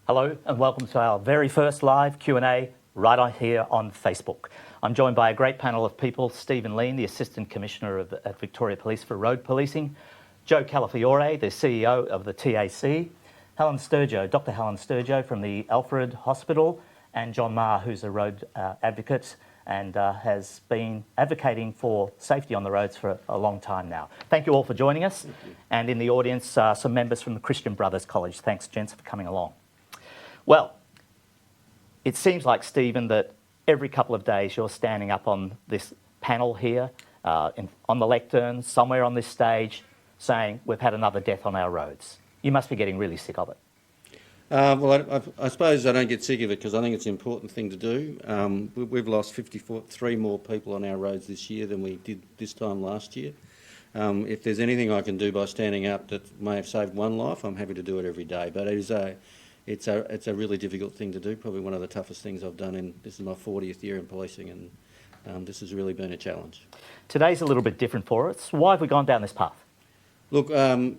Hello and welcome to our very first live Q&A right on here on Facebook. I'm joined by a great panel of people: Stephen Lean, the Assistant Commissioner at Victoria Police for Road Policing; Joe Calafiore, the CEO of the TAC; Helen Sturgeon, Dr. Helen Sturgeon from the Alfred Hospital; and John Marr, who's a road advocate and has been advocating for safety on the roads for a long time now. Thank you all for joining us. And in the audience, some members from the Christian Brothers College. Thanks, gents, for coming along. Well, it seems like, Stephen, that every couple of days you're standing up on this panel here, on the lectern, somewhere on this stage, saying we've had another death on our roads. You must be getting really sick of it. Well, I suppose I don't get sick of it because I think it's an important thing to do. We've lost 53 more people on our roads this year than we did this time last year. If there's anything I can do by standing up that may have saved one life, I'm happy to do it every day. But it's a really difficult thing to do, probably one of the toughest things I've done, and this is my 40th year in policing, and this has really been a challenge. Today's a little bit different for us. Why have we gone down this path? Look, when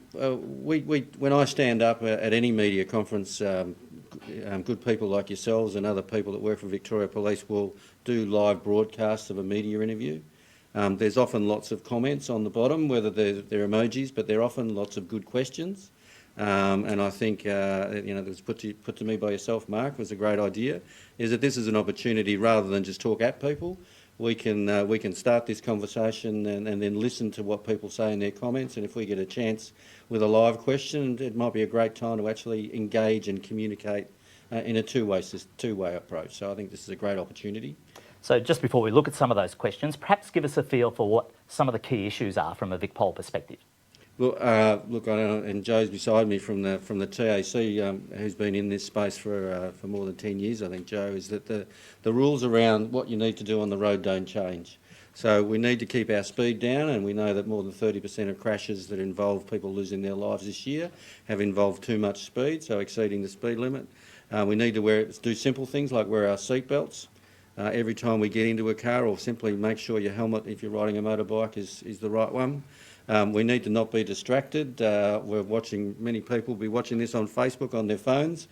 I stand up at any media conference, good people like yourselves and other people that work for Victoria Police will do live broadcasts of a media interview. There's often lots of comments on the bottom, whether they're emojis, but there are often lots of good questions. And I think, that was put to me by yourself, Mark, was a great idea, is that this is an opportunity rather than just talk at people. We can start this conversation and then listen to what people say in their comments, and if we get a chance with a live question, it might be a great time to actually engage and communicate in a two-way approach. So I think this is a great opportunity. So just before we look at some of those questions, perhaps give us a feel for what some of the key issues are from a VicPol perspective. Look, and Joe's beside me from the TAC, who's been in this space for more than 10 years, I think, Joe, is that the rules around what you need to do on the road don't change. So we need to keep our speed down, and we know that more than 30% of crashes that involve people losing their lives this year have involved too much speed, so exceeding the speed limit. We need to do simple things like wear our seatbelts every time we get into a car, or simply make sure your helmet, if you're riding a motorbike, is the right one. We need to not be distracted. We're watching many people be watching this on Facebook on their phones.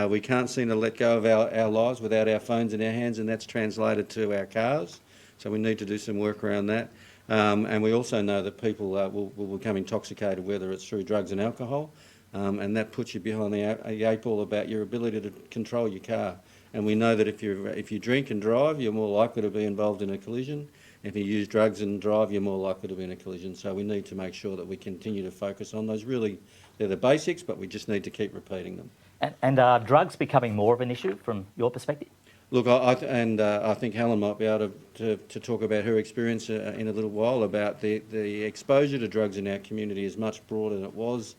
We can't seem to let go of our lives without our phones in our hands, and that's translated to our cars. So we need to do some work around that. And we also know that people will become intoxicated, whether it's through drugs and alcohol, and that puts you behind the eight ball about your ability to control your car. And we know that if you drink and drive, you're more likely to be involved in a collision. If you use drugs and drive, you're more likely to be in a collision. So we need to make sure that we continue to focus on those. Really, they're the basics, but we just need to keep repeating them. And are drugs becoming more of an issue from your perspective? Look, I think Helen might be able to talk about her experience in a little while about the exposure to drugs in our community is much broader than it was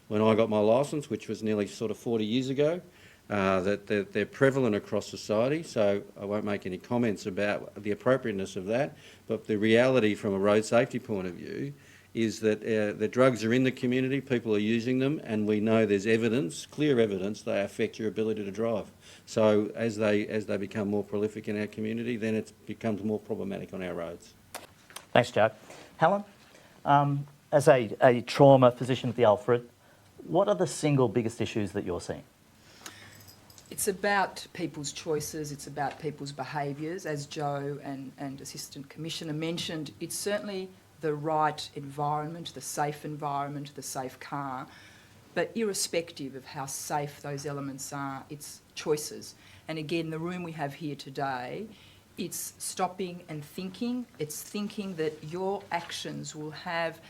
when I got my licence, which was nearly sort of 40 years ago. That they're prevalent across society, so I won't make any comments about the appropriateness of that, but the reality from a road safety point of view is that the drugs are in the community, people are using them, and we know there's evidence, clear evidence, they affect your ability to drive. So as they become more prolific in our community, then it becomes more problematic on our roads. Thanks, Joe. Helen, as a trauma physician at the Alfred, what are the single biggest issues that you're seeing? It's about people's choices, it's about people's behaviours. As Joe and Assistant Commissioner mentioned, it's certainly the right environment, the safe car, but irrespective of how safe those elements are, it's choices. And again, the room we have here today, it's stopping and thinking. It's thinking that your actions will have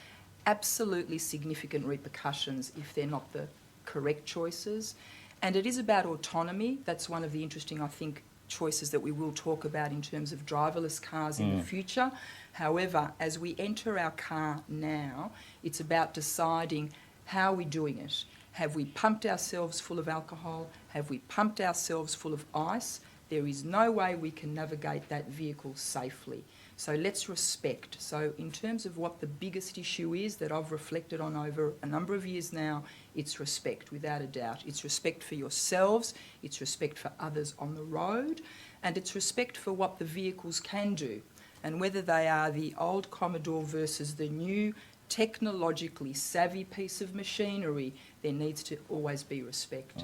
absolutely significant repercussions if they're not the correct choices. And it is about autonomy. That's one of the interesting, I think, choices that we will talk about in terms of driverless cars in the future. However, as we enter our car now, it's about deciding how are we doing it. Have we pumped ourselves full of alcohol? Have we pumped ourselves full of ice? There is no way we can navigate that vehicle safely. So let's respect. So in terms of what the biggest issue is that I've reflected on over a number of years now, it's respect, without a doubt. It's respect for yourselves, it's respect for others on the road, and it's respect for what the vehicles can do. And whether they are the old Commodore versus the new technologically savvy piece of machinery, there needs to always be respect.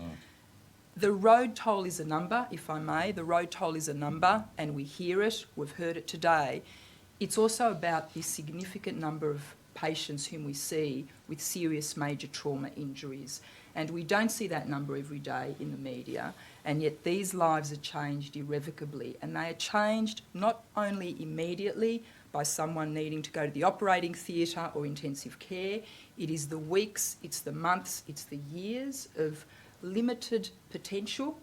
The road toll is a number, if I may. The road toll is a number, and we hear it. We've heard it today. It's also about the significant number of patients whom we see with serious major trauma injuries. And we don't see that number every day in the media, and yet these lives are changed irrevocably. And they are changed not only immediately by someone needing to go to the operating theatre or intensive care. It is the weeks, it's the months, it's the years of limited potential.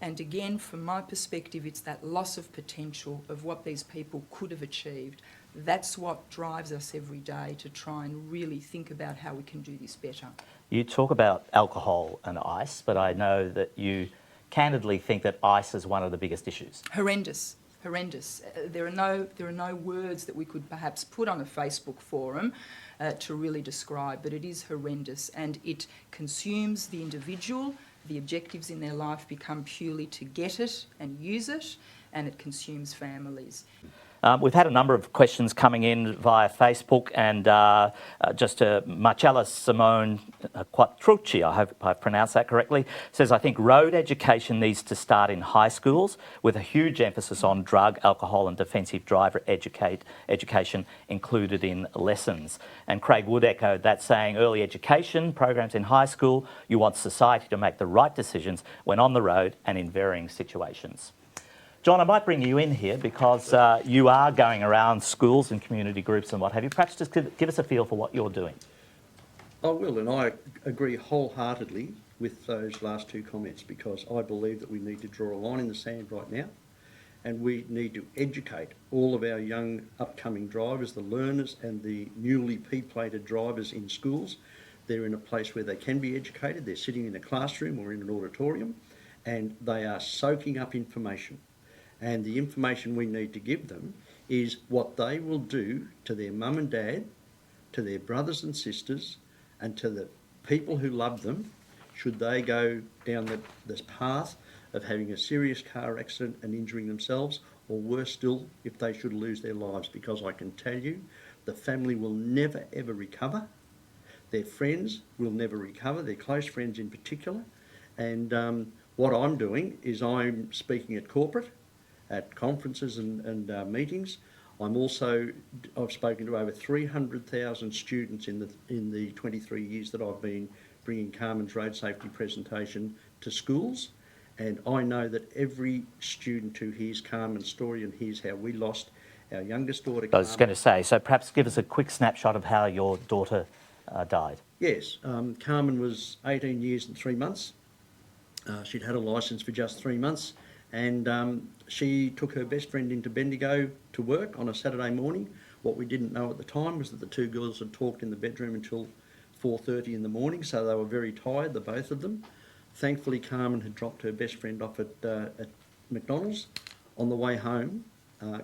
And again, from my perspective, it's that loss of potential of what these people could have achieved. That's what drives us every day to try and really think about how we can do this better. You talk about alcohol and ice, but I know that you candidly think that ice is one of the biggest issues. Horrendous. There are no words that we could perhaps put on a Facebook forum to really describe, but it is horrendous, and it consumes the individual. The objectives in their life become purely to get it and use it, and it consumes families. We've had a number of questions coming in via Facebook, and just Marcella Simone Quattrucci, I hope I pronounced that correctly, says, I think road education needs to start in high schools with a huge emphasis on drug, alcohol and defensive driver education included in lessons. And Craig Wood echoed that, saying early education programs in high school, you want society to make the right decisions when on the road and in varying situations. John, I might bring you in here because you are going around schools and community groups and what have you. Perhaps just give us a feel for what you're doing. I will, and I agree wholeheartedly with those last two comments, because I believe that we need to draw a line in the sand right now, and we need to educate all of our young upcoming drivers, the learners and the newly P-plated drivers in schools. They're in a place where they can be educated. They're sitting in a classroom or in an auditorium, and they are soaking up information. And the information we need to give them is what they will do to their mum and dad, to their brothers and sisters, and to the people who love them, should they go down this path of having a serious car accident and injuring themselves, or worse still, if they should lose their lives. Because I can tell you, the family will never ever recover. Their friends will never recover, their close friends in particular. And what I'm doing is I'm speaking at corporate, at conferences and meetings. I've spoken to over 300,000 students in the 23 years that I've been bringing Carmen's road safety presentation to schools, and I know that every student who hears Carmen's story and hears how we lost our youngest daughter, Carmen. I was going to say, so perhaps give us a quick snapshot of how your daughter died. Yes, Carmen was 18 years and 3 months. She'd had a licence for just 3 months. And she took her best friend into Bendigo to work on a Saturday morning. What we didn't know at the time was that the two girls had talked in the bedroom until 4:30 in the morning, so they were very tired, the both of them. Thankfully, Carmen had dropped her best friend off at McDonald's. On the way home,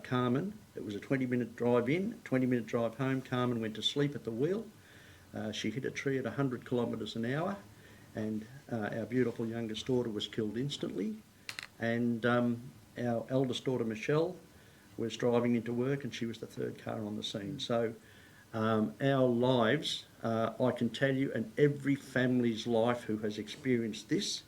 Carmen, it was a 20-minute drive in, 20-minute drive home, Carmen went to sleep at the wheel. She hit a tree at 100 kilometres an hour, and our beautiful youngest daughter was killed instantly. And our eldest daughter, Michelle, was driving into work, and she was the third car on the scene. So our lives, I can tell you, and every family's life who has experienced this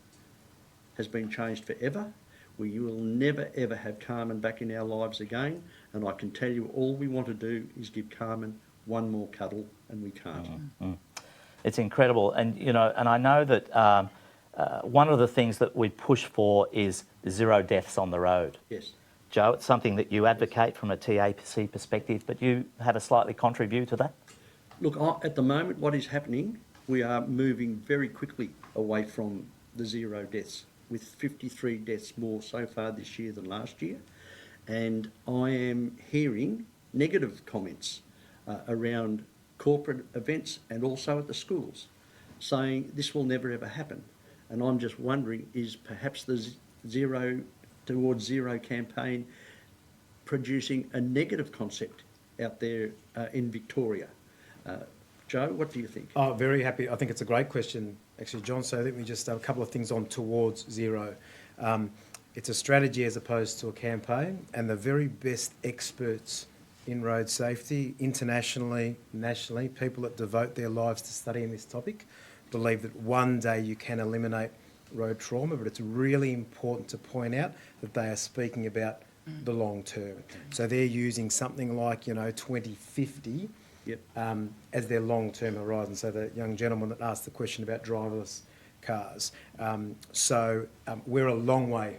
has been changed forever. We will never, ever have Carmen back in our lives again. And I can tell you, all we want to do is give Carmen one more cuddle, and we can't. Mm-hmm. It's incredible. And, you know, and I know that one of the things that we push for is 0 deaths on the road. Yes. Joe, it's something that you advocate from a TAC perspective, but you have a slightly contrary view to that? Look, at the moment, what is happening, we are moving very quickly away from the 0 deaths, with 53 deaths more so far this year than last year. And I am hearing negative comments around corporate events and also at the schools, saying this will never ever happen. And I'm just wondering, is perhaps the Zero Towards Zero campaign producing a negative concept out there in Victoria? Joe, what do you think? Oh, very happy. I think it's a great question, actually, John. So let me just have a couple of things on Towards Zero. It's a strategy as opposed to a campaign, and the very best experts in road safety, internationally, nationally, people that devote their lives to studying this topic, believe that one day you can eliminate road trauma, but it's really important to point out that they are speaking about the long term. So they're using something like, 2050 Yep. as their long-term horizon. So the young gentleman that asked the question about driverless cars. We're a long way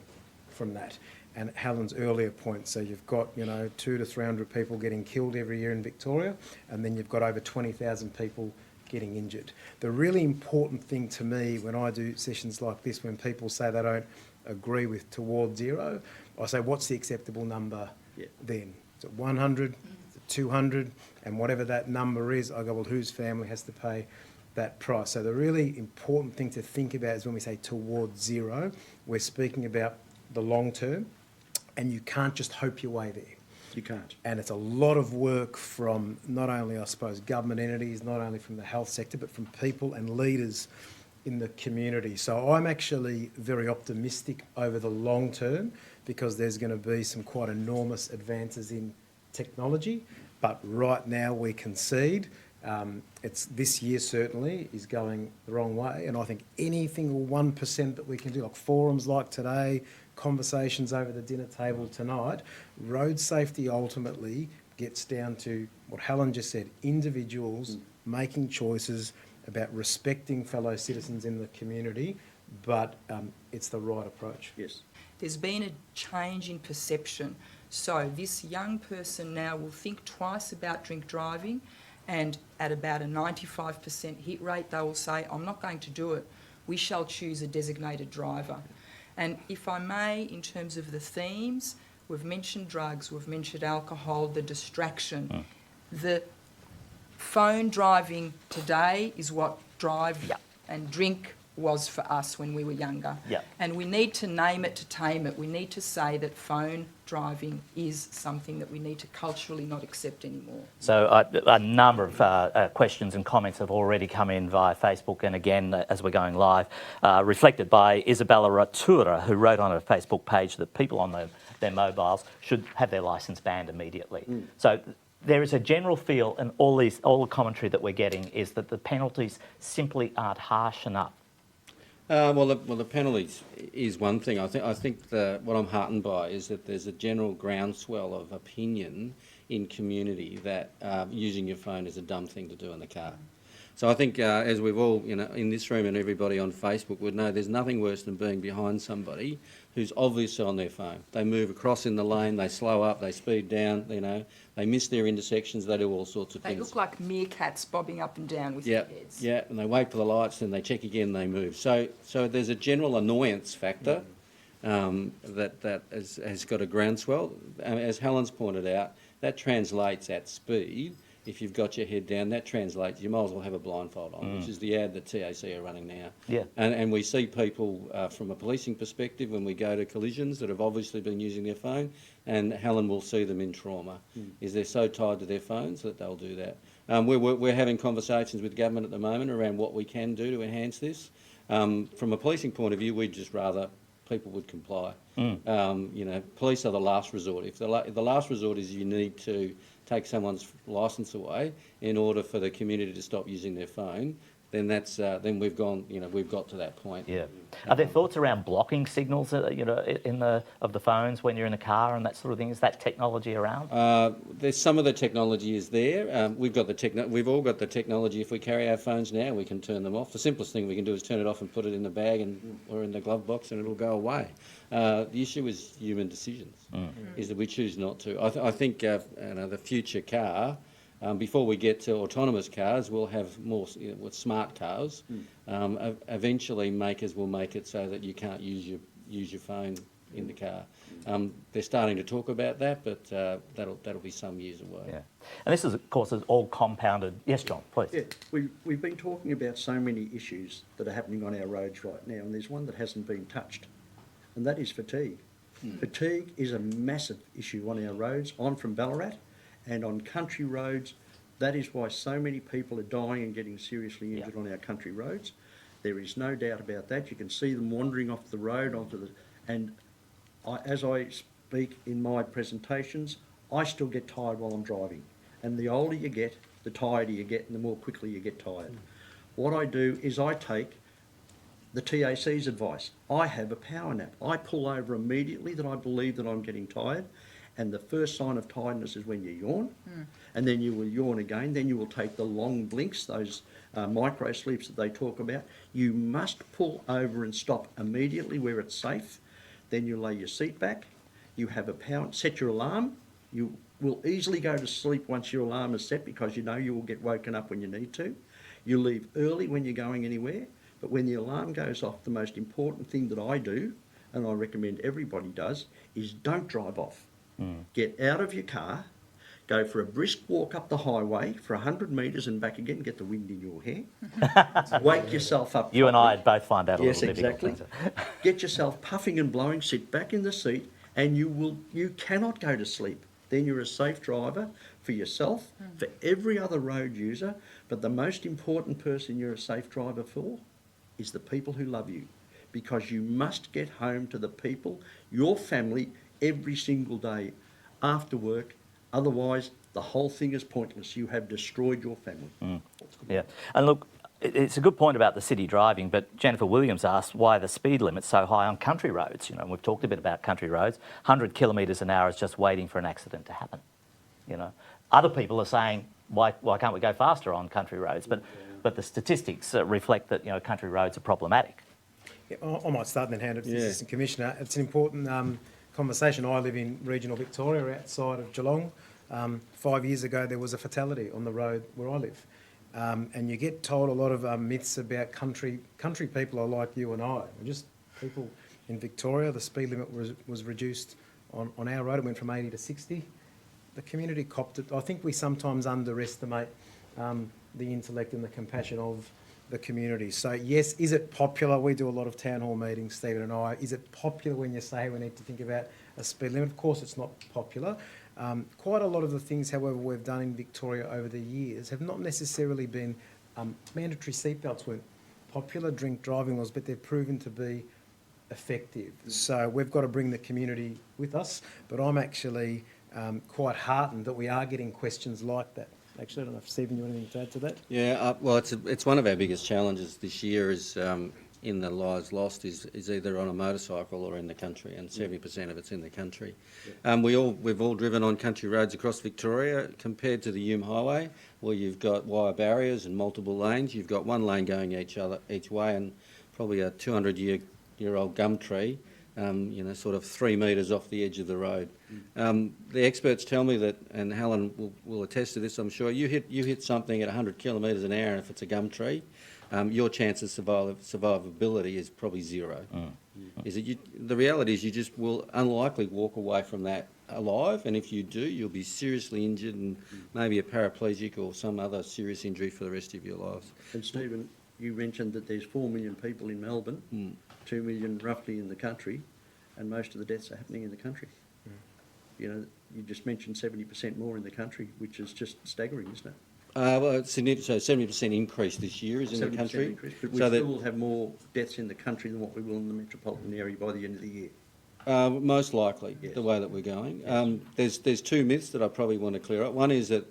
from that. And Helen's earlier point, so you've got, 200 to 300 people getting killed every year in Victoria, and then you've got over 20,000 people getting injured. The really important thing to me when I do sessions like this, when people say they don't agree with towards zero, I say, what's the acceptable number then? Is it 100, is it 200? And whatever that number is, I go, well, whose family has to pay that price? So the really important thing to think about is when we say towards zero, we're speaking about the long term, and you can't just hope your way there. You can't. And it's a lot of work from not only, I suppose, government entities, not only from the health sector, but from people and leaders in the community. So I'm actually very optimistic over the long term because there's going to be some quite enormous advances in technology. But right now we concede. It's this year certainly is going the wrong way. And I think anything 1% that we can do, like forums like today, conversations over the dinner table tonight, road safety ultimately gets down to what Helen just said, individuals making choices about respecting fellow citizens in the community, but it's the right approach. Yes. There's been a change in perception. So this young person now will think twice about drink driving, and at about a 95% hit rate, they will say, I'm not going to do it. We shall choose a designated driver. And if I may, in terms of the themes, we've mentioned drugs, we've mentioned alcohol, the distraction. The phone driving today is what drive and drink was for us when we were younger. And we need to name it to tame it. We need to say that phone driving is something that we need to culturally not accept anymore. So a number of questions and comments have already come in via Facebook, and again, as we're going live, reflected by Isabella Ratura, who wrote on her Facebook page that people on their mobiles should have their licence banned immediately. So there is a general feel, and all the commentary that we're getting is that the penalties simply aren't harsh enough. Well, the penalties is one thing. I think what I'm heartened by is that there's a general groundswell of opinion in community that using your phone is a dumb thing to do in the car. So I think as we've all, in this room and everybody on Facebook would know, there's nothing worse than being behind somebody who's obviously on their phone. They move across in the lane, they slow up, they speed down, they miss their intersections, they do all sorts of things. They look like meerkats bobbing up and down with their heads. Yeah, and they wait for the lights, and they check again, they move. So there's a general annoyance factor that has got a groundswell. As Helen's pointed out, that translates at speed. If you've got your head down, that translates, you might as well have a blindfold on, which is the ad that TAC are running now. Yeah. And we see people from a policing perspective when we go to collisions that have obviously been using their phone, and Helen will see them in trauma, is they're so tied to their phones that they'll do that. We're having conversations with government at the moment around what we can do to enhance this. From a policing point of view, we'd just rather people would comply. Police are the last resort. If the last resort is you need to take someone's licence away in order for the community to stop using their phone, then then we've got to that point. Yeah. Are there thoughts around blocking signals, of the phones when you're in a car and that sort of thing? Is that technology around? There's some of the technology is there. We've all got the technology. If we carry our phones now, we can turn them off. The simplest thing we can do is turn it off and put it in the bag or in the glove box, and it'll go away. The issue is human decisions. Is that we choose not to. I think the future car. Before we get to autonomous cars, we'll have more with smart cars. Eventually, makers will make it so that you can't use your phone in the car. They're starting to talk about that, but that'll be some years away. Yeah, and this is, of course, is all compounded. Yes, John, please. Yeah, we've been talking about so many issues that are happening on our roads right now, and there's one that hasn't been touched, and that is fatigue. Fatigue is a massive issue on our roads. I'm from Ballarat. And on country roads, that is why so many people are dying and getting seriously injured on our country roads. There is no doubt about that. You can see them wandering off the road as I speak in my presentations, I still get tired while I'm driving. And the older you get, the tireder you get, and the more quickly you get tired. What I do is I take the TAC's advice. I have a power nap. I pull over immediately that I believe that I'm getting tired, and the first sign of tiredness is when you yawn, and then you will yawn again. Then you will take the long blinks, those micro sleeps that they talk about. You must pull over and stop immediately where it's safe. Then you lay your seat back. You have a power, set your alarm. You will easily go to sleep once your alarm is set because you know you will get woken up when you need to. You leave early when you're going anywhere, but when the alarm goes off, the most important thing that I do, and I recommend everybody does, is don't drive off. Get out of your car, go for a brisk walk up the highway for 100 metres and back again, get the wind in your hair. Wake yourself up. You and I properly. both find that a Yes, little difficult. exactly. Get yourself puffing and blowing, sit back in the seat, and you cannot go to sleep. Then you're a safe driver for yourself, for every other road user, but the most important person you're a safe driver for is the people who love you, because you must get home to the people, your family, every single day after work. Otherwise, the whole thing is pointless. You have destroyed your family. Yeah, and look, it's a good point about the city driving, but Jennifer Williams asked why the speed limit's so high on country roads. You know, and we've talked a bit about country roads. 100 kilometres an hour is just waiting for an accident to happen. You know, other people are saying, why can't we go faster on country roads? But the statistics reflect that, you know, country roads are problematic. Yeah, I might start and then hand it to the Yeah. Assistant Commissioner. It's an important conversation. I live in regional Victoria, outside of Geelong. 5 years ago, there was a fatality on the road where I live. And you get told a lot of myths about country people are like you and I. We're just people in Victoria. The speed limit was reduced on our road. It went from 80 to 60. The community copped it. I think we sometimes underestimate the intellect and the compassion of the community. So yes, is it popular? We do a lot of town hall meetings, Stephen and I. Is it popular when you say we need to think about a speed limit? Of course it's not popular. Quite a lot of the things, however, we've done in Victoria over the years have not necessarily been mandatory seatbelts weren't popular, drink driving laws, but they've proven to be effective. So we've got to bring the community with us, but I'm actually quite heartened that we are getting questions like that. Actually, I don't know if Stephen, you want anything to add to that? Yeah, well, it's one of our biggest challenges this year is in the lives lost is either on a motorcycle or in the country, and 70% of it's in the country. We've all driven on country roads across Victoria compared to the Hume Highway, where you've got wire barriers and multiple lanes. You've got one lane going each way, and probably a 200-year-old gum tree. Sort of 3 metres off the edge of the road. The experts tell me that, and Helen will attest to this, I'm sure, you hit something at 100 kilometres an hour, and if it's a gum tree, your chance of survivability is probably zero. The reality is you just will unlikely walk away from that alive, and if you do, you'll be seriously injured and maybe a paraplegic or some other serious injury for the rest of your lives. And Stephen, you mentioned that there's 4 million people in Melbourne, 2 million roughly in the country, and most of the deaths are happening in the country. You know, you just mentioned 70% more in the country, which is just staggering, isn't it? Well, it's significant, so 70% increase this year is in the 70% country. increase, but we So that- still will have more deaths in the country than what we will in the metropolitan area by the end of the year. Most likely, Yes. the way that we're going. There's two myths that I probably want to clear up. One is that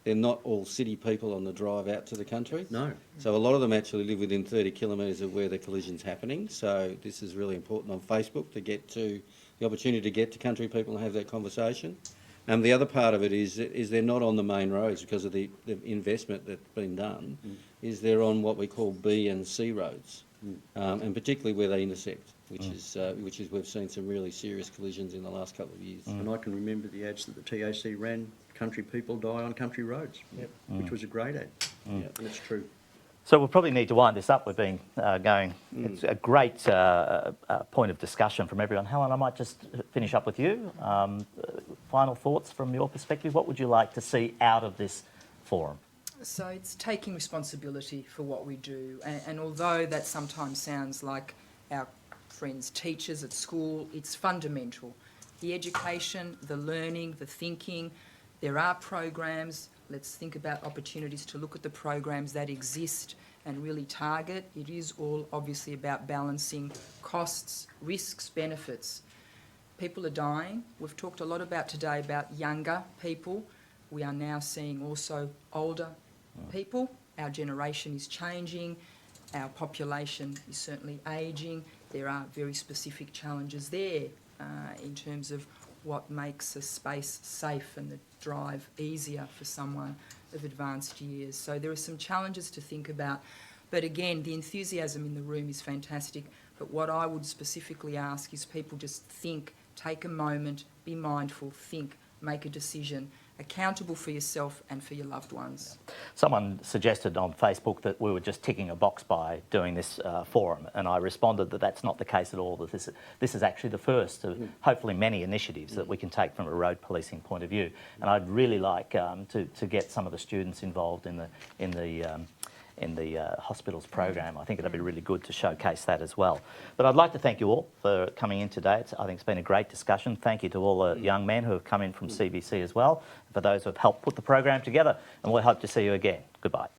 they're not all city people on the drive out to the country. No. So a lot of them actually live within 30 kilometres of where the collision's happening. So this is really important on Facebook to get to the opportunity to get to country people and have that conversation. The other part of it is they're not on the main roads because of the investment that's been done. Is they're on what we call B and C roads, and particularly where they intersect, which is we've seen some really serious collisions in the last couple of years. And I can remember the ads that the TAC ran, country people die on country roads, which was a great ad, and it's true. So we'll probably need to wind this up. We've been going. It's a great point of discussion from everyone. Helen, I might just finish up with you. Final thoughts from your perspective. What would you like to see out of this forum? So it's taking responsibility for what we do. And although that sometimes sounds like our friends, teachers at school, it's fundamental. The education, the learning, the thinking, there are programs. Let's think about opportunities to look at the programs that exist and really target. It is all obviously about balancing costs, risks, benefits. People are dying. We've talked a lot about today about younger people. We are now seeing also older people. Our generation is changing. Our population is certainly ageing. There are very specific challenges there in terms of what makes a space safe and the drive easier for someone of advanced years. So there are some challenges to think about. But again, the enthusiasm in the room is fantastic. But what I would specifically ask is people just think, take a moment, be mindful, think, make a decision, accountable for yourself and for your loved ones. Someone suggested on Facebook that we were just ticking a box by doing this forum, and I responded that that's not the case at all, that this is actually the first of hopefully many initiatives that we can take from a road policing point of view. And I'd really like to get some of the students involved in the hospitals program. I think it'll be really good to showcase that as well. But I'd like to thank you all for coming in today. I think it's been a great discussion. Thank you to all the young men who have come in from CBC as well, for those who have helped put the program together, and we'll hope to see you again. Goodbye.